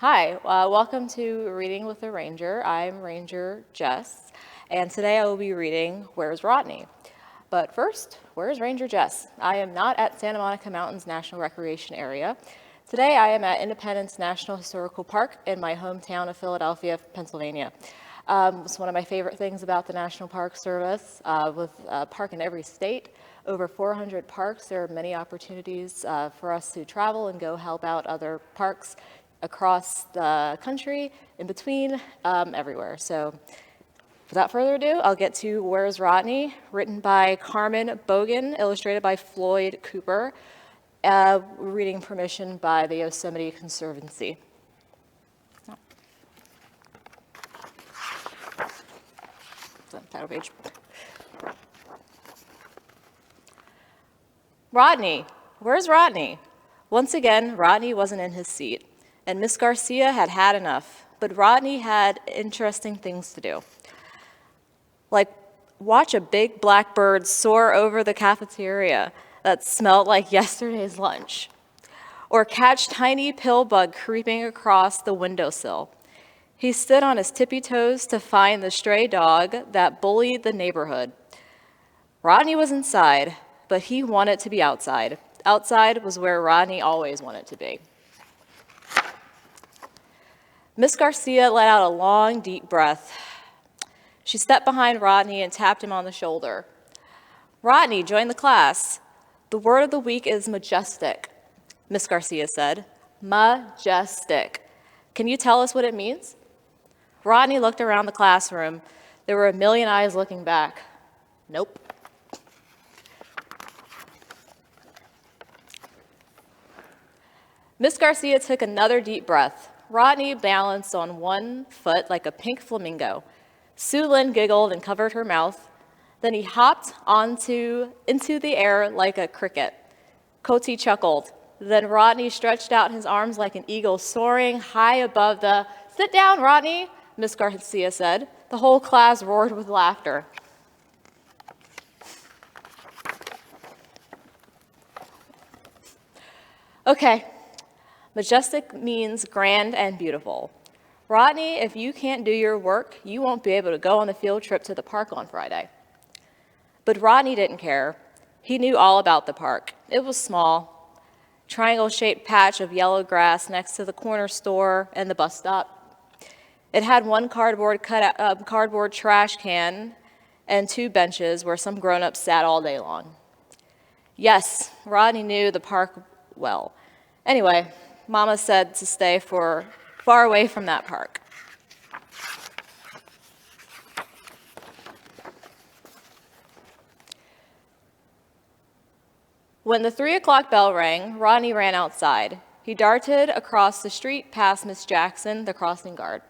Hi, welcome to Reading with the Ranger. I'm Ranger Jess, and today I will be reading Where's Rodney? But first, where's Ranger Jess? I am not at Santa Monica Mountains National Recreation Area. Today I am at Independence National Historical Park in my hometown of Philadelphia, Pennsylvania. It's one of my favorite things about the National Park Service. With a park in every state, over 400 parks, there are many opportunities for us to travel and go help out other parks across the country, in between, everywhere. So without further ado, I'll get to Where's Rodney, written by Carmen Bogan, illustrated by Floyd Cooper, reading permission by the Yosemite Conservancy. Title page. Rodney, where's Rodney? Once again, Rodney wasn't in his seat, and Miss Garcia had had enough, but Rodney had interesting things to do. Like watch a big black bird soar over the cafeteria that smelled like yesterday's lunch, or catch tiny pill bug creeping across the windowsill. He stood on his tippy toes to find the stray dog that bullied the neighborhood. Rodney was inside, but he wanted to be outside. Outside was where Rodney always wanted to be. Miss Garcia let out a long, deep breath. She stepped behind Rodney and tapped him on the shoulder. Rodney, join the class. The word of the week is majestic, Miss Garcia said. Majestic. Can you tell us what it means? Rodney looked around the classroom. There were a million eyes looking back. Nope. Miss Garcia took another deep breath. Rodney balanced on one foot like a pink flamingo. Sue Lynn giggled and covered her mouth. Then he hopped into the air like a cricket. Coty chuckled. Then Rodney stretched out his arms like an eagle, soaring high above the... Sit down, Rodney, Miss Garcia said. The whole class roared with laughter. Okay. Majestic means grand and beautiful. Rodney, if you can't do your work, you won't be able to go on the field trip to the park on Friday. But Rodney didn't care. He knew all about the park. It was small, triangle-shaped patch of yellow grass next to the corner store and the bus stop. It had one cardboard trash can and two benches where some grown-ups sat all day long. Yes, Rodney knew the park well. Anyway, Mama said to stay far away from that park. When the 3 o'clock bell rang, Rodney ran outside. He darted across the street past Miss Jackson, the crossing guard.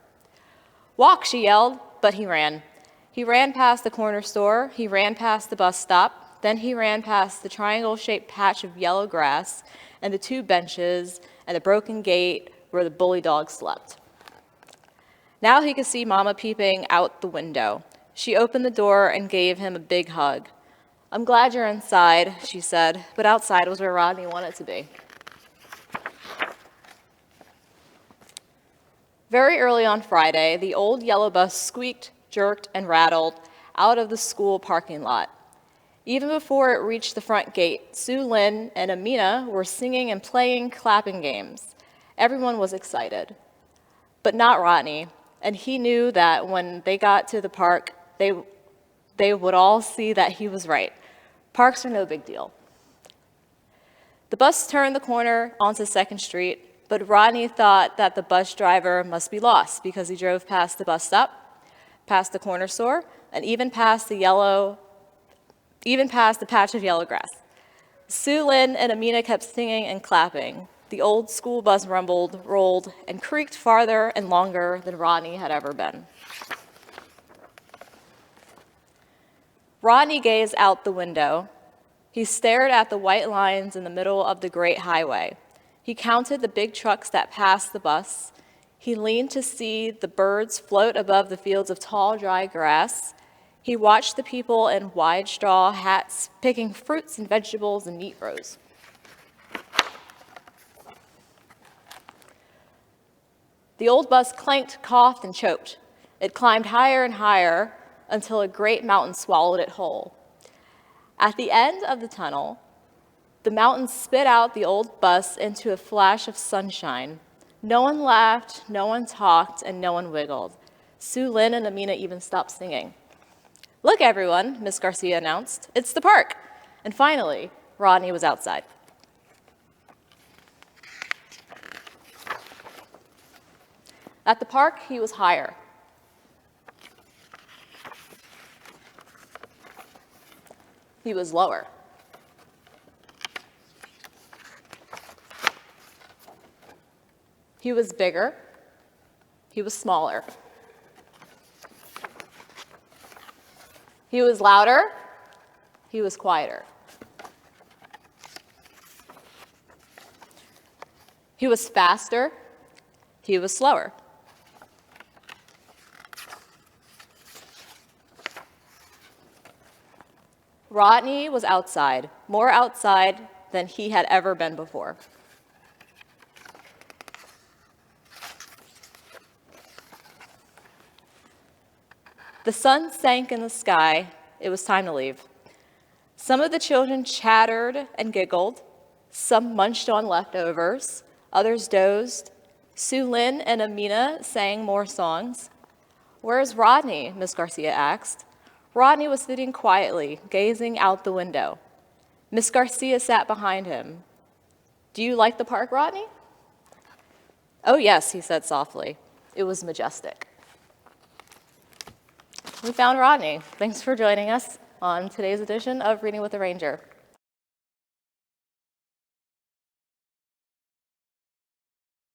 Walk, she yelled, but he ran. He ran past the corner store, he ran past the bus stop, then he ran past the triangle-shaped patch of yellow grass and the two benches and the broken gate where the bully dog slept. Now he could see Mama peeping out the window. She opened the door and gave him a big hug. I'm glad you're inside, she said, but outside was where Rodney wanted to be. Very early on Friday, the old yellow bus squeaked, jerked, and rattled out of the school parking lot. Even before it reached the front gate, Sue Lynn and Amina were singing and playing clapping games. Everyone was excited, but not Rodney, and he knew that when they got to the park, they would all see that he was right. Parks are no big deal. The bus turned the corner onto 2nd Street, but Rodney thought that the bus driver must be lost because he drove past the bus stop, past the corner store, and even past the patch of yellow grass. Sue Lynn and Amina kept singing and clapping. The old school bus rumbled, rolled, and creaked farther and longer than Rodney had ever been. Rodney gazed out the window. He stared at the white lines in the middle of the great highway. He counted the big trucks that passed the bus. He leaned to see the birds float above the fields of tall, dry grass. He watched the people in wide straw hats picking fruits and vegetables in neat rows. The old bus clanked, coughed, and choked. It climbed higher and higher until a great mountain swallowed it whole. At the end of the tunnel, the mountain spit out the old bus into a flash of sunshine. No one laughed, no one talked, and no one wiggled. Sue Lynn and Amina even stopped singing. "Look, everyone," Miss Garcia announced. "It's the park." And finally, Rodney was outside. At the park, he was higher. He was lower. He was bigger. He was smaller. He was louder. He was quieter. He was faster. He was slower. Rodney was outside, more outside than he had ever been before. The sun sank in the sky. It was time to leave. Some of the children chattered and giggled. Some munched on leftovers. Others dozed. Sue Lynn and Amina sang more songs. "Where's Rodney?" Miss Garcia asked. Rodney was sitting quietly, gazing out the window. Miss Garcia sat behind him. "Do you like the park, Rodney?" "Oh, yes," he said softly. It was majestic. We found Rodney. Thanks for joining us on today's edition of Reading with the Ranger.